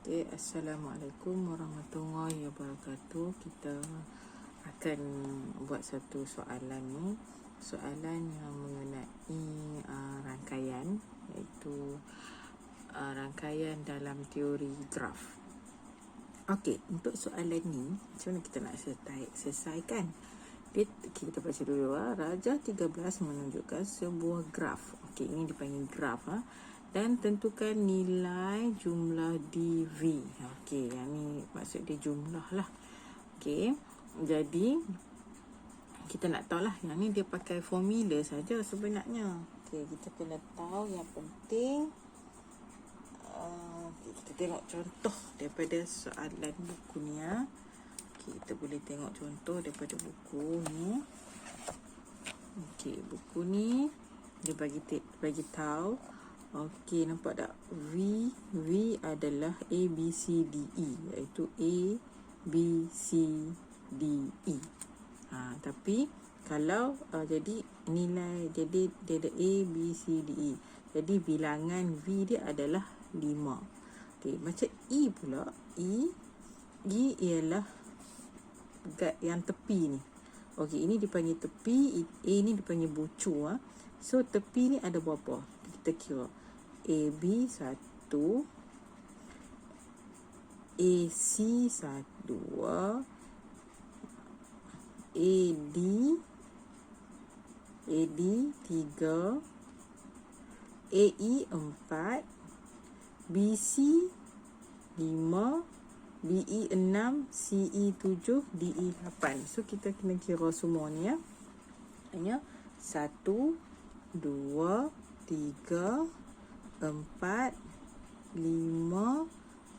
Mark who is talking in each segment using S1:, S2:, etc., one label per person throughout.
S1: Okay, Assalamualaikum warahmatullahi wabarakatuh. Kita akan buat satu soalan ni. Soalan yang mengenai rangkaian, iaitu rangkaian dalam teori graf. Okey, untuk soalan ni, macam mana kita nak selesaikan? Kita baca dulu. Raja 13 menunjukkan sebuah graf. Okey, ini dipanggil graf. Dan tentukan nilai jumlah dV. Okey, yang ni maksud dia jumlah lah. Okey, jadi kita nak tahu lah, yang ni dia pakai formula saja sebenarnya. Okey, kita kena tahu yang penting. Kita tengok contoh daripada soalan buku ni. Kita boleh tengok contoh daripada buku ni. Okey, buku ni dia bagi tahu. Okey, nampak tak? V adalah A, B, C, D, E. Iaitu A, B, C, D, E. Tapi kalau jadi nilai, jadi dia ada A, B, C, D, E. Jadi bilangan V dia adalah 5. Okey, macam E pula. E ialah yang tepi ni. Okey, ini dipanggil tepi. A ni dipanggil bucu. So tepi ni ada berapa? Kita kira AB 1, AC 2, AD 3, AE 4, BC 5, BE 6, CE 7, DE 8. So kita kena kira semua ni ya. Hanya 1, 2, 3, 4, 5,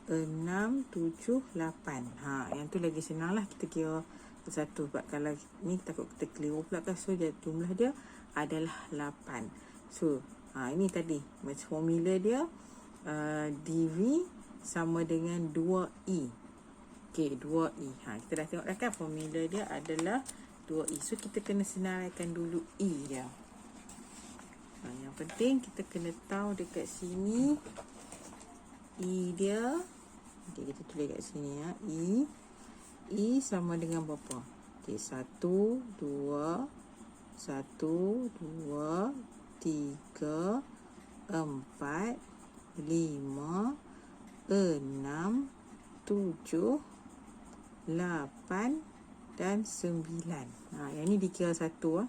S1: 6, 7, 8. Yang tu lagi senang lah kita kira satu. Sebab kalau ni takut kita keliru pula kan. So jumlah dia adalah 8. So ini tadi macam formula dia, dV sama dengan 2E. Okey, 2E. Kita dah tengok dah kan, formula dia adalah 2E. So kita kena senaraikan dulu E dia. Yang penting kita kena tahu dekat sini E dia. Okey, kita tulis kat sini ya. E sama dengan berapa? Okey, 1, 2, 1, 2, 3, 4, 5, 6, 7, 8 dan 9. Yang ni dikira satu.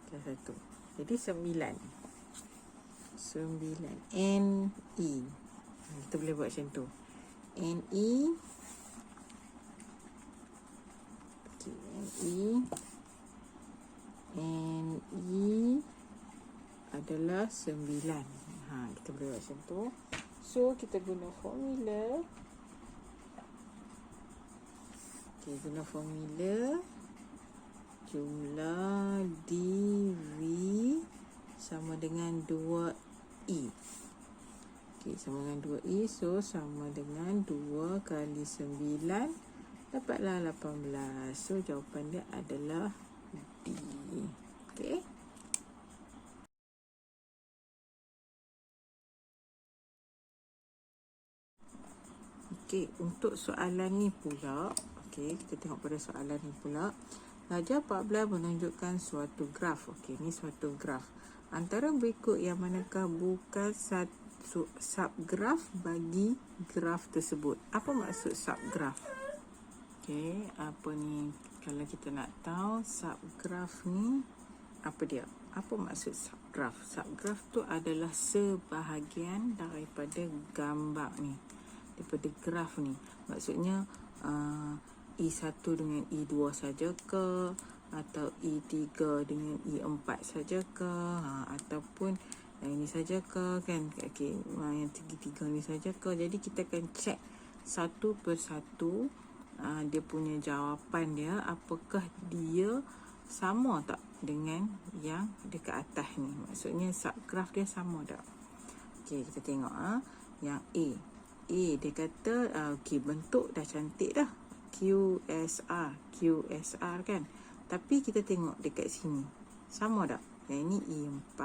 S1: Kira satu. Jadi 9. NE. Kita boleh buat macam tu. NE. Okay, NE adalah 9. Kita boleh buat macam tu. So kita guna formula. Okay, guna formula jumlah dV sama dengan 2E. Okey, sama dengan 2E. So sama dengan 2 kali 9, dapatlah 18. So jawapan dia adalah D. Okey. Okey, untuk soalan ni pula, okey, kita tengok pada soalan ni pula. Raja 14 menunjukkan suatu graf. Okey, ni suatu graf. Antara berikut yang manakah bukan satu subgraf bagi graf tersebut? Apa maksud subgraf? Okey, apa ni? Kalau kita nak tahu subgraf ni apa dia? Apa maksud subgraf? Subgraf tu adalah sebahagian daripada gambar ni, daripada graf ni. Maksudnya E1 dengan E2 saja ke, atau E3 dengan E4 saja ke, ataupun yang ini saja ke kan. Okey, yang tiga-tiga ni saja ke. Jadi kita akan cek satu persatu dia punya jawapan dia, apakah dia sama tak dengan yang dekat atas ni. Maksudnya subgraf dia sama tak. Okey, kita tengok yang A dia kata okey, bentuk dah cantik dah, QSR kan. Tapi kita tengok dekat sini sama tak? Yang ini E4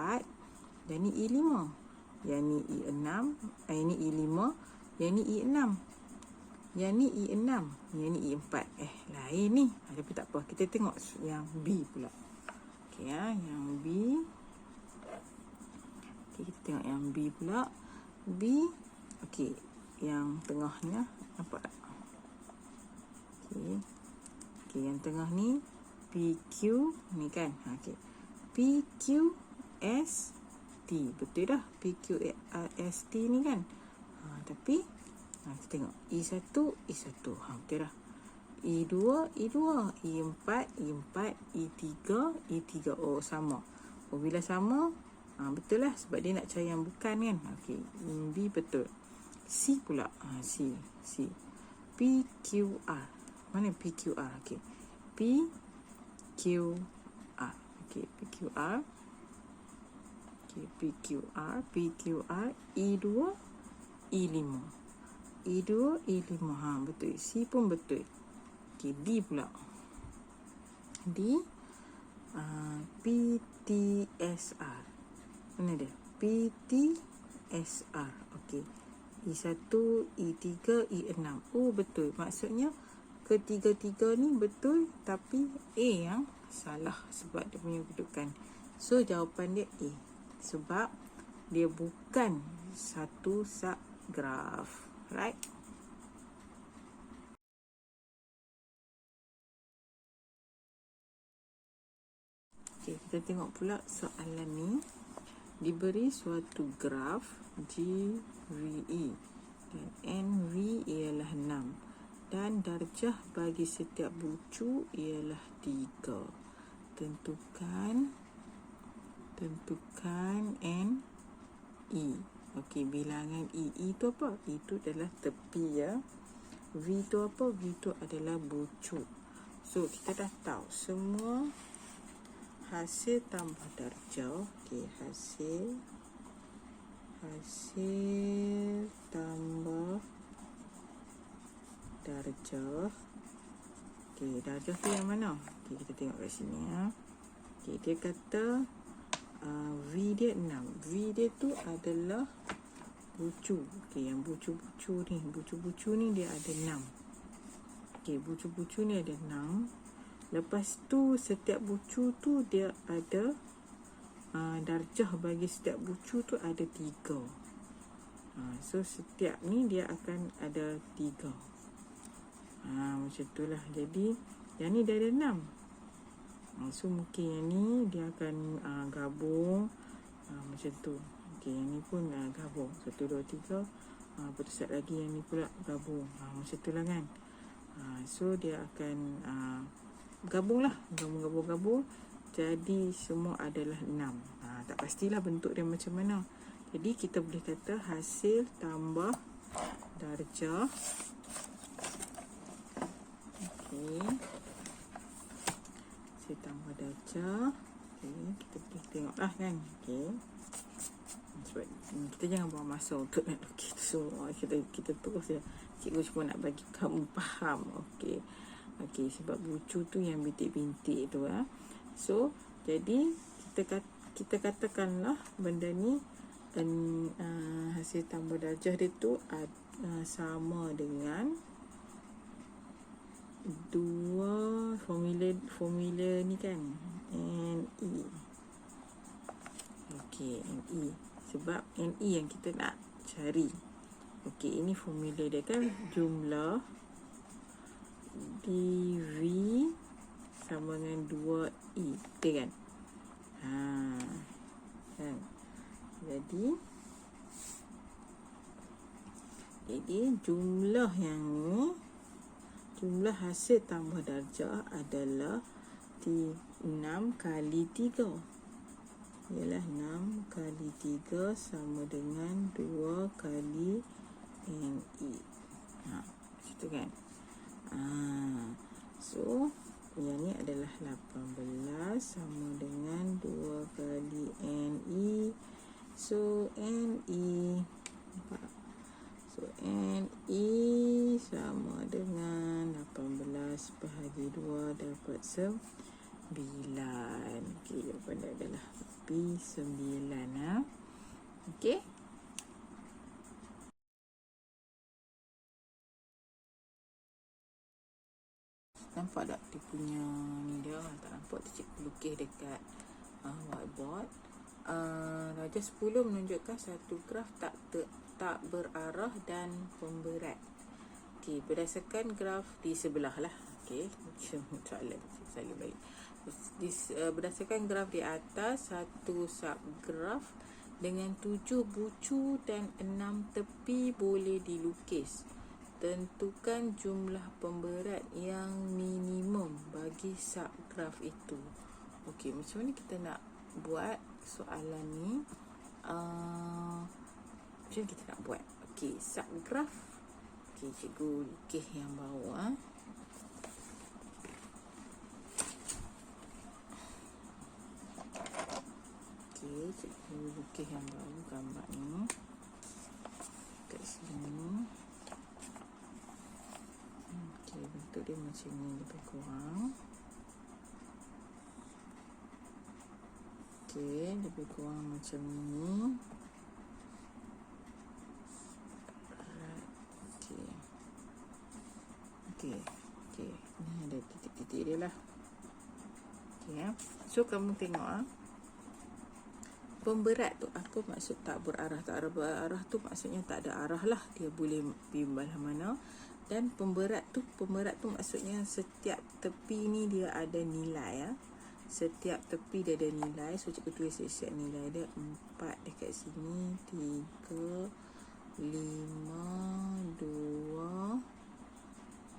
S1: dan ini E5. Yang ini E6, ini E5 Yang ni I6. Yang ni I6. Yang ni I4. Lain ni. Tapi tak apa. Kita tengok yang B pula. Okey ya, yang B. Okey, kita tengok yang B pula. B. Okey, yang tengahnya nampak tak? Okey. Okey, yang tengah ni PQ ni kan. Okey. PQST. Betul dah. PQST ni kan. Tapi kita tengok I1, I1. Betul dah. I2, I2, I4, I4, I3, I3. Oh, sama. Oh, bila sama, betul lah sebab dia nak cari yang bukan kan. Okey, B betul. C pula. C. PQR. Mana PQR? Okey. PQR. Okey, PQR. Okey, PQR, I2, I5. I2, I5. Betul. C pun betul. Okey, D pula. D. PTSR. Mana dia? PTSR. Okey. I1, I3, I6. Oh, betul. Maksudnya ketiga-tiga ni betul, tapi A yang salah sebab dia punya kedudukan. So, jawapan dia A. Sebab dia bukan satu subgraf. Right? Okay, kita tengok pula soalan ni. Diberi suatu graf GVE dan NV ialah 6 dan darjah bagi setiap bucu ialah 3. Tentukan NE. Okey, bilangan EE tu apa? Itu adalah tepi ya. V tu apa? V tu adalah bucu. So, kita dah tahu semua hasil tambah darjah. Okey, hasil tambah darjah. Okey, darjah tu yang mana? Okey, kita tengok kat sini ya. Okey, dia kata V dia 6. V dia tu adalah bucu. Okey, yang bucu-bucu ni dia ada 6. Okey, bucu-bucu ni ada 6. Lepas tu setiap bucu tu dia ada darjah bagi setiap bucu tu ada 3. So setiap ni dia akan ada 3. Macam tu lah. Jadi yang ni dia ada 6. So mungkin yang ni dia akan gabung macam tu. Okey, yang ni pun gabung 1, 2, 3. Lepas tu satu lagi yang ni pula gabung. Macam tu lah kan. So dia akan gabung. Jadi semua adalah 6. Tak pastilah bentuk dia macam mana. Jadi kita boleh kata hasil tambah darjah. Okey, hasil tambah darjah. Okey, kita boleh tengok lah kan. Okey, sebab kita jangan buang masa untuk nak lukis semua. Kita terus je. Cikgu cuma nak bagi kamu faham. Okey. Okey, sebab bucu tu yang bintik-bintik tu So, jadi kita katakanlah benda ni hasil tambah darjah dia tu sama dengan dua formula ni kan, NE. Okey, NE. Sebab NE yang kita nak cari. Okey, ini formula dia kan, jumlah DV sama dengan 2E. Betul kan? Kan? Jadi jumlah yang ni, jumlah hasil tambah darjah adalah 6 kali 3. Ialah 6 kali 3 sama dengan 2 kali NE. Situ kan? So yang ni adalah 18 sama dengan 2 kali NE. So NE, so NE sama dengan 18 bahagi 2 dapat 9. Okey, jawapan dia adalah B9. Okey. Nampak tak dia punya ni dia? Tak nampak tu cikgu lukis dekat whiteboard. Darjah 10 menunjukkan satu graf tak berarah dan pemberat. Okey, berdasarkan graf di sebelah lah. Okey, soalan balik. Berdasarkan graf di atas, satu subgraf dengan 7 bucu dan 6 tepi boleh dilukis. Tentukan jumlah pemberat yang minimum bagi subgraf itu. Okey, macam mana kita nak buat soalan ni? Macam mana kita nak buat? Okey, subgraf. Okey, cikgu lukis yang bawah. Okey, cikgu lukis yang bawah gambar ni. Kat sini. Okey, bentuk dia macam ni lebih kurang. Okey, lebih kurang macam ni. Okey. Ni ada titik-titik dia lah. Okey ya. So kamu tengok pemberat tu apa maksud tak berarah? Tak berarah tu maksudnya tak ada arah lah. Dia boleh pergi belah mana. Dan pemberat tu maksudnya setiap tepi ni dia ada nilai ya. Setiap tepi dia ada nilai. So cikgu tulis siap nilai dia 4 dekat sini, 3, 5, 2,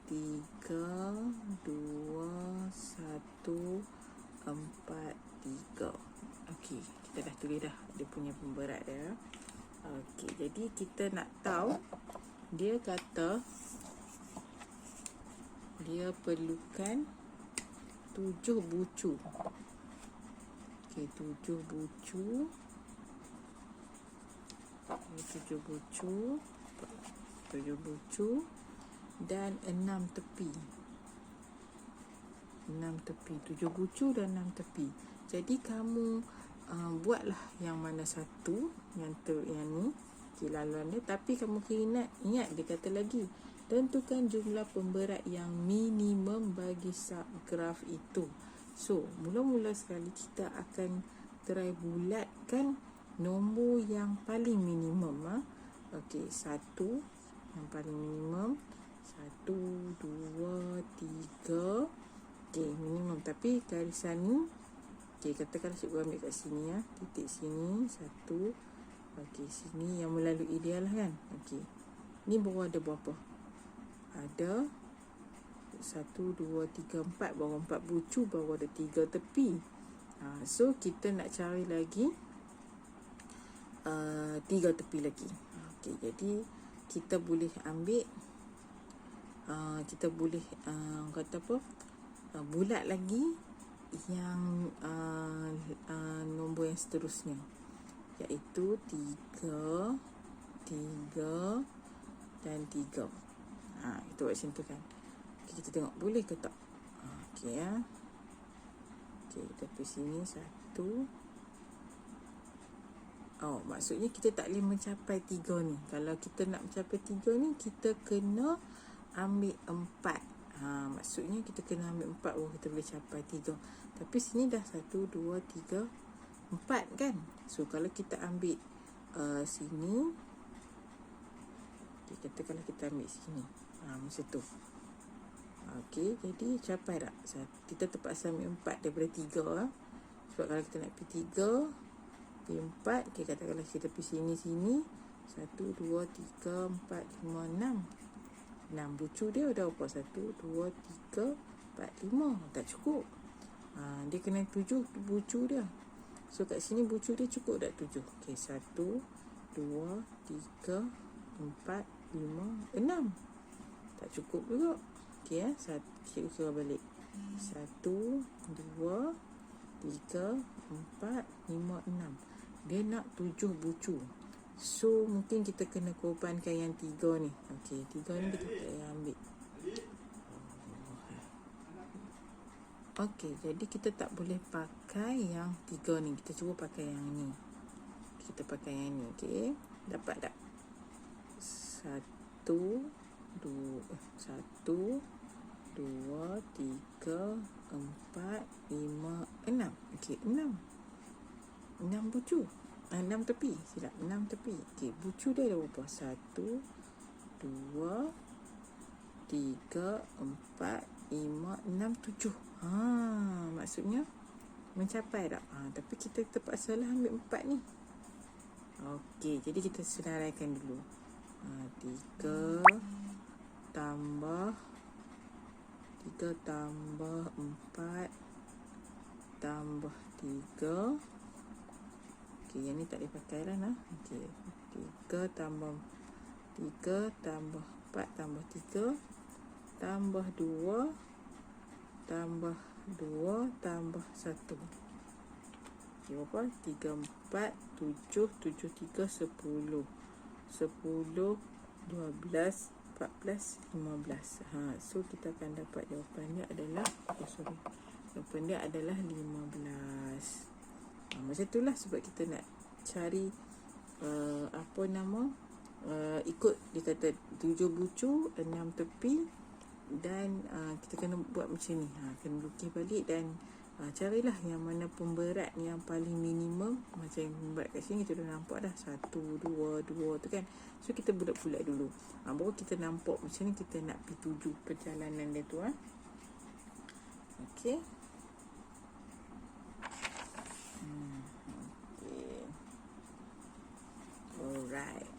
S1: 3, 2, 1, 4, 3. Okey, kita dah tulis dah dia punya pemberat dia. Okey, jadi kita nak tahu dia kata dia perlukan 7 bucu. Okey, 7 bucu. 7 bucu dan 6 tepi. 6 tepi, 7 bucu dan 6 tepi. Jadi kamu buatlah yang mana satu, yang ni, okay, laluan dia. Tapi kamu ingat dia kata lagi, tentukan jumlah pemberat yang minimum bagi subgraf itu. So, mula-mula sekali kita akan try bulatkan nombor yang paling minimum. Okey, 1 yang paling minimum. 1, 2, 3. Okey, minimum. Tapi garisan ni, okey, katakanlah cikgu ambil kat sini ya. Titik sini, 1. Okey, sini yang melalui dia lah kan. Okey. Ni bawah ada berapa? Ada 1, 2, 3, 4. Bawah 4 bucu, bawah ada 3 tepi. So, kita nak cari lagi 3 tepi lagi. Okey, jadi kita boleh ambil kata apa? Bulat lagi yang nombor yang seterusnya, iaitu 3, 3 dan 3. Kita buat macam tu kan. Okay, kita tengok boleh ke tak. Okey ya. Okey, kita pergi sini 1. Maksudnya kita tak boleh mencapai 3 ni. Kalau kita nak mencapai 3 ni, kita kena ambil 4. Maksudnya kita kena ambil 4 baru kita boleh capai 3. Tapi sini dah 1, 2, 3, 4 kan. So kalau kita ambil sini, okay, katakanlah kita ambil sini. Macam tu. Okey, jadi capai tak? Kita terpaksa ambil 4 daripada 3. Sebab kalau kita nak pergi 3, pergi 4, okay, katakanlah kita pergi sini. 1, 2, 3, 4, 5, 6. 6 bucu dia dah apa? 1, 2, 3, 4, 5. Tak cukup. Dia kena 7 bucu dia. So kat sini bucu dia cukup tak 7? Okey, 1, 2, 3, 4, 5, 6. Tak cukup juga. Okey ya, cikgu kira balik. 1, 2, 3, 4, 5, 6. Dia nak 7 bucu. So mungkin kita kena korbankan yang 3 ni. Okey, 3 ni kita tak payah ambil. Okey, jadi kita tak boleh pakai yang 3 ni. Kita cuba pakai yang ni. Kita pakai yang ni, okey. Dapat tak? 1, 2, 2, 3, 4, 5, 6. Okey, 6. 6 bucu. 6 tepi. Silap, 6 tepi. Okey, bucu dia ada berapa? 1, 2, 3, 4, 5, 6, 7. Maksudnya mencapai tak? Tapi kita terpaksalah ambil 4 ni. Okey, jadi kita senaraikan dulu. 3 tambah 4 tambah 3. Okey, yang ni tak boleh pakai dah nah. Okey, 3 tambah 4 tambah 3 tambah 2 tambah 1. Okey, berapa? 3, 4, 7, 7, 3, 10. 10, 12, 14, 15. So kita akan dapat jawapan dia adalah jawapan dia adalah 15. Macam itulah sebab kita nak cari ikut dia kata 7 bucu, 6 tepi dan kita kena buat macam ni. Kena lukis balik dan carilah yang mana pemberat yang paling minimum. Macam yang pemberat kat sini kita dah nampak dah 1, 2 tu kan. So kita bulat-bulat dulu. Baru kita nampak macam ni kita nak pergi tuju perjalanan dia tu. Okey. Okay. Alright.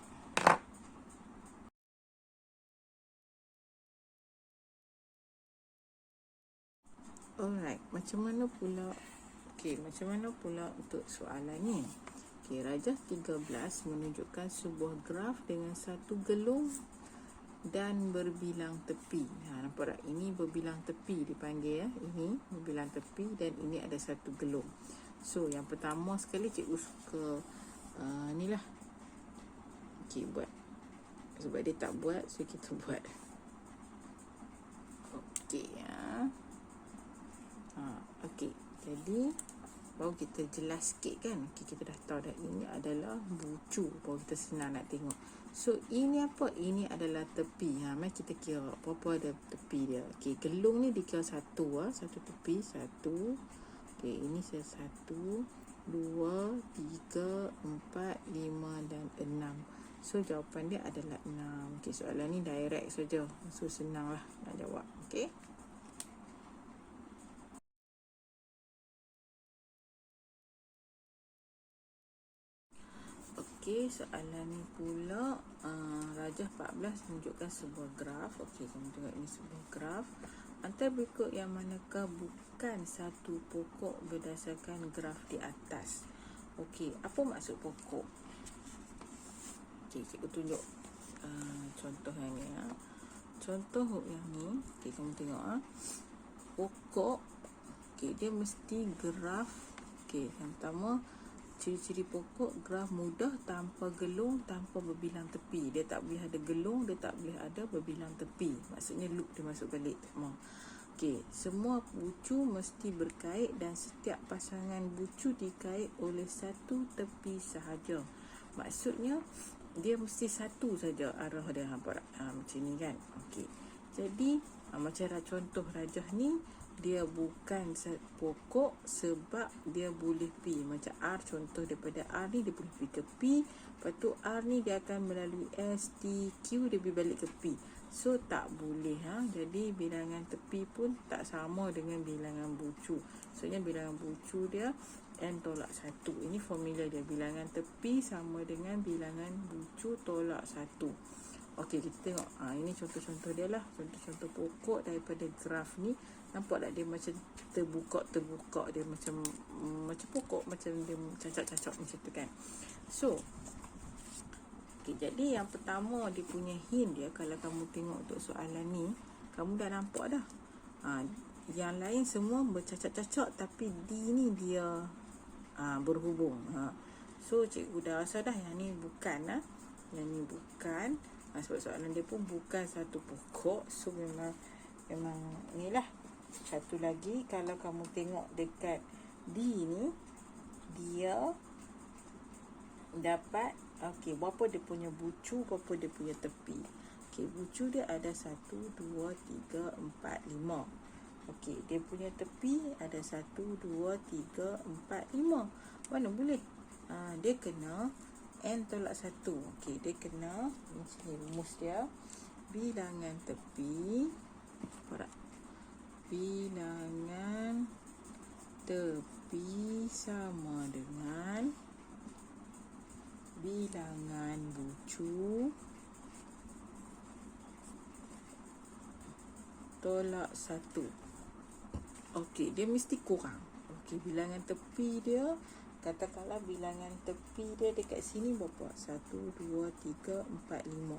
S1: Alright, macam mana pula? Okey, macam mana pula untuk soalan ni? Okey, rajah 13 menunjukkan sebuah graf dengan satu gelung dan berbilang tepi. Nampak tak? Ini berbilang tepi dipanggil Ini berbilang tepi dan ini ada satu gelung. So, yang pertama sekali cikgu suka ni lah. Okey, buat. Sebab dia tak buat, so kita buat. Okey, Okey, jadi baru kita jelas sikit kan. Okey, kita dah tahu dah ini adalah bucu. Baru kita senang nak tengok. So, ini apa? Ini adalah tepi. Mari kita kira berapa ada tepi dia. Okey, gelung ni dikira satu. Satu tepi, satu. Okey, ini saya 1, 2, 3, 4, 5 dan 6. So, jawapan dia adalah 6. Okey, soalan ni direct saja. So, senanglah nak jawab. Okey. Okey, soalan ni pula rajah 14 menunjukkan sebuah graf. Okey, kamu tengok ini sebuah graf. Antara berikut yang manakah bukan satu pokok berdasarkan graf di atas? Okey, apa maksud pokok? Okey, cikgu tunjuk contoh yang ni. Contoh yang ni, okey, kamu tengok pokok. Okey, dia mesti graf. Okey, yang pertama ciri-ciri pokok, graf mudah, tanpa gelung, tanpa berbilang tepi. Dia tak boleh ada gelung, dia tak boleh ada berbilang tepi. Maksudnya loop dia masuk balik. Okey, semua bucu mesti berkait dan setiap pasangan bucu dikait oleh satu tepi sahaja. Maksudnya dia mesti satu saja arah dia. Nampak tak? Macam ni kan. Okey. Jadi macam contoh rajah ni, dia bukan pokok sebab dia boleh pi. Macam R, contoh daripada R ni dia boleh pergi ke P. Lepas tu R ni dia akan melalui S, T, Q, dia pergi balik ke P. So tak boleh. Jadi bilangan tepi pun tak sama dengan bilangan bucu. Maksudnya bilangan bucu dia N tolak 1. Ini formula dia. Bilangan tepi sama dengan bilangan bucu tolak 1. Okey, kita tengok. Ini contoh-contoh dia lah. Contoh-contoh pokok daripada graf ni. Nampak tak dia macam terbuka. Dia macam pokok. Macam dia cacak-cacak macam tu kan. So, okey, jadi yang pertama dia punya hint dia. Kalau kamu tengok untuk soalan ni, kamu dah nampak dah. Yang lain semua bercacak-cacak. Tapi D ni dia berhubung. So, cikgu dah rasa dah yang ni bukan. Yang ni bukan. Sebab soalan dia pun bukan satu pokok. So memang inilah. Satu lagi, kalau kamu tengok dekat D ni, dia dapat okey, berapa dia punya bucu, berapa dia punya tepi. Okey, bucu dia ada 1, 2, 3, 4, 5. Okey, dia punya tepi ada 1, 2, 3, 4, 5. Mana boleh? Dia kena N tolak 1. Okey, dia kena, sini rumus dia. Bilangan tepi, bilangan tepi sama dengan bilangan bucu tolak 1. Okey, dia mesti kurang. Okey, bilangan tepi dia, katakanlah bilangan tepi dia dekat sini berapa? 1, 2, 3, 4, 5.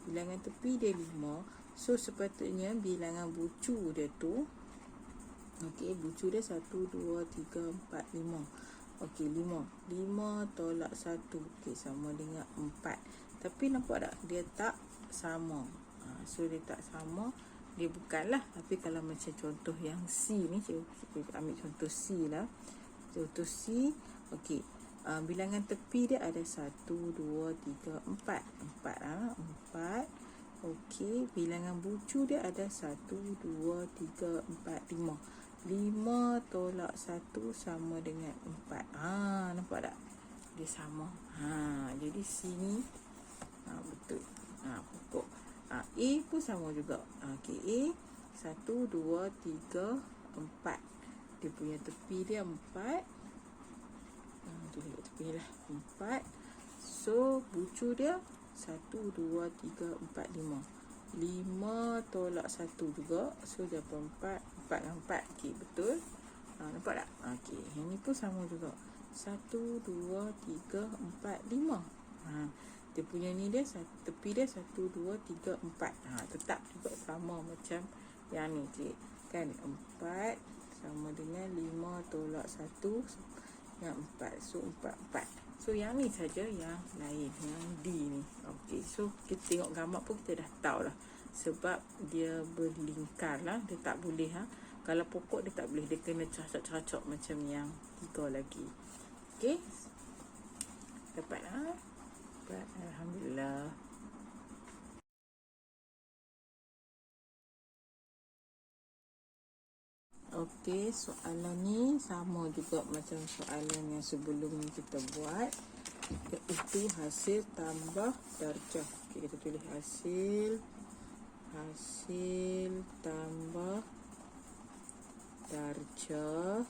S1: Bilangan tepi dia 5. So, sepatutnya bilangan bucu dia tu, okey, bucu dia 1, 2, 3, 4, 5. Okey, 5. 5 tolak 1. Okey, sama dengan 4. Tapi nampak tak? Dia tak sama. So, dia tak sama. Dia bukanlah. Tapi kalau macam contoh yang C ni, cikgu ambil contoh C lah. Contoh C. Okey, bilangan tepi dia ada 1, 2, 3, 4. 4. Okey, bilangan bucu dia ada 1, 2, 3, 4, 5. 5 tolak 1 sama dengan 4. Nampak tak? Dia sama. Jadi sini betul. Pokok. A pun sama juga. Okey, A 1, 2, 3, 4. Dia punya tepi dia 4. Tulis kat tepi lah. 4. So, bucu dia 1, 2, 3, 4, 5. 5 tolak 1 juga. So, dapat 4. 4 dengan 4. Okey, betul. Nampak tak? Okey, yang ni pun sama juga. 1, 2, 3, 4, 5. Dia punya ni dia, tepi dia 1, 2, 3, 4. Tetap juga sama macam yang ni, cik. Kan? 4 sama dengan 5 tolak 1 dengan 4. So, 4, 4. So, yang ni saja yang lain. Yang D ni. Okey, so kita tengok gambar pun kita dah tahu lah. Sebab dia berlingkar lah. Dia tak boleh. Kalau pokok dia tak boleh. Dia kena cacok-cacok macam yang 3 lagi. Okey. Dapat lah. Dapat. Alhamdulillah. Okey, soalan ni sama juga macam soalan yang sebelum ni kita buat, iaitu hasil tambah darjah. Okey, kita tulis hasil tambah darjah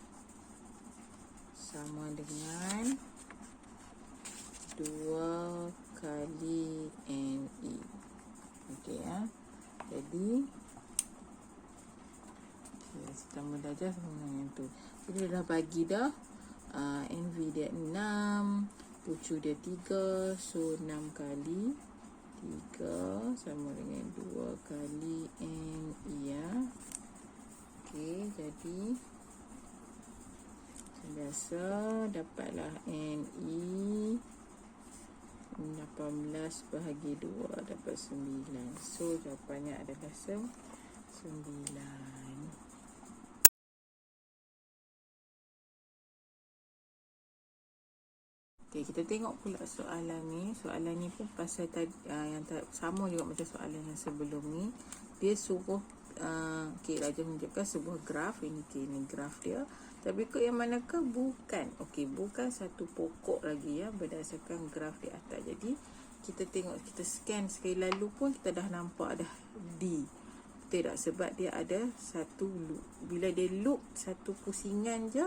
S1: sama dengan 2 kali NE. Okey, jadi tambah darjah sama dengan yang tu. Jadi dah bagi dah. NV dia 6, bucu dia 3. So 6 kali 3 sama dengan 2 kali NE ya. Okey, jadi biasa dapatlah NE 18 bahagi 2 dapat 9. So jawapannya adalah 9. Okey, kita tengok pula soalan ni. Soalan ni pun pasal yang sama juga macam soalan yang sebelum ni. Dia suruh okey, Raja menunjukkan sebuah graf. Ini graf dia. Tapi ikut yang manakah? Bukan. Okey, bukan satu pokok lagi ya, berdasarkan graf di atas. Jadi kita tengok, kita scan sekali lalu pun kita dah nampak dah D. Betul tak? Sebab dia ada satu loop. Bila dia loop satu pusingan je,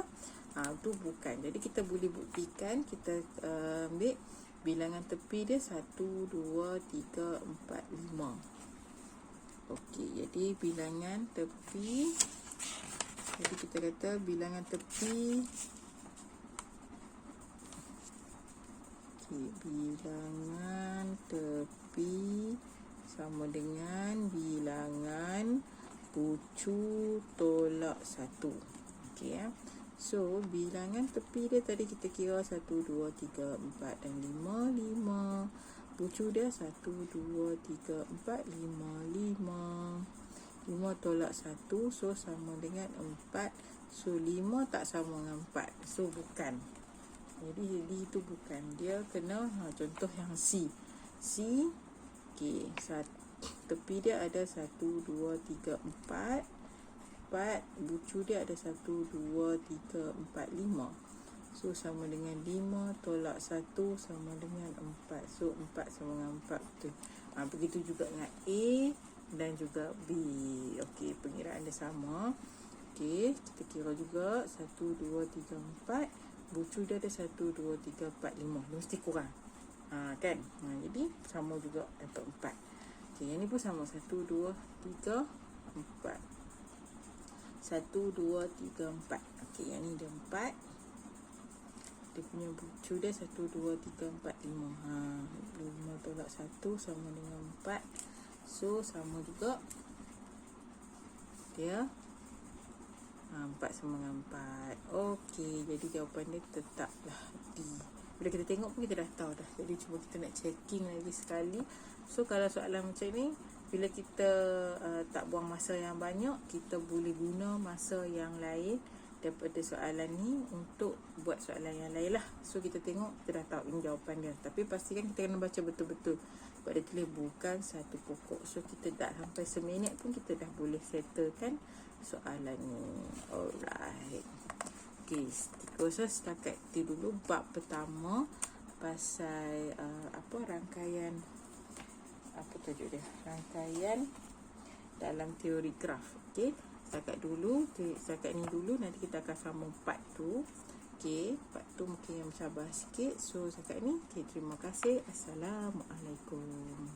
S1: tu bukan. Jadi kita boleh buktikan. Kita ambil bilangan tepi dia 1, 2, 3, 4, 5. Okey, jadi bilangan tepi, jadi kita kata bilangan tepi, bilangan tepi sama dengan bilangan bucu tolak 1. Okey ya. So, bilangan tepi dia tadi kita kira 1, 2, 3, 4 dan 5. 5. Bucu dia 1, 2, 3, 4, 5. 5 tolak 1. So, sama dengan 4. So, 5 tak sama dengan 4. So, bukan. Jadi itu bukan. Dia kena contoh yang C. C. Okey. tepi dia ada 1, 2, 3, 4. 4, bucu dia ada 1, 2, 3, 4, 5. So sama dengan 5 tolak 1 sama dengan 4. So 4 sama dengan 4, betul. Begitu juga dengan A dan juga B. Okey, pengiraan dia sama. Okey, kita kira juga 1, 2, 3, 4. Bucu dia ada 1, 2, 3, 4, 5. Dia mesti kurang. Kan? Jadi sama juga dapat 4. Okey, yang ni pun sama. 1, 2, 3, 4. 1, 2, 3, 4. Okey, yang ni dia 4. Dia punya bucu dia 1, 2, 3, 4, 5. 5 tolak 1 sama dengan 4. So sama juga. Dia 4 sama dengan 4. Okey, jadi jawapan dia tetaplah D. Bila kita tengok pun kita dah tahu dah. Jadi cuba kita nak checking lagi sekali. So kalau soalan macam ni, bila kita tak buang masa yang banyak, kita boleh guna masa yang lain daripada soalan ni untuk buat soalan yang lain lah. So kita tengok, kita dah tahu ini jawapan dia. Tapi pastikan kita kena baca betul-betul. Sebab dia tulis bukan satu pokok. So kita tak sampai seminit pun kita dah boleh settlekan soalan ni. Alright. Okay, so setakat itu dulu bab pertama pasal rangkaian, apa tajuk dia? Rangkaian dalam teori graf. Okay, setakat ni dulu. Nanti kita akan sambung part 2. Okay, part 2 mungkin yang mencabar sikit. So setakat ni, okay, terima kasih. Assalamualaikum.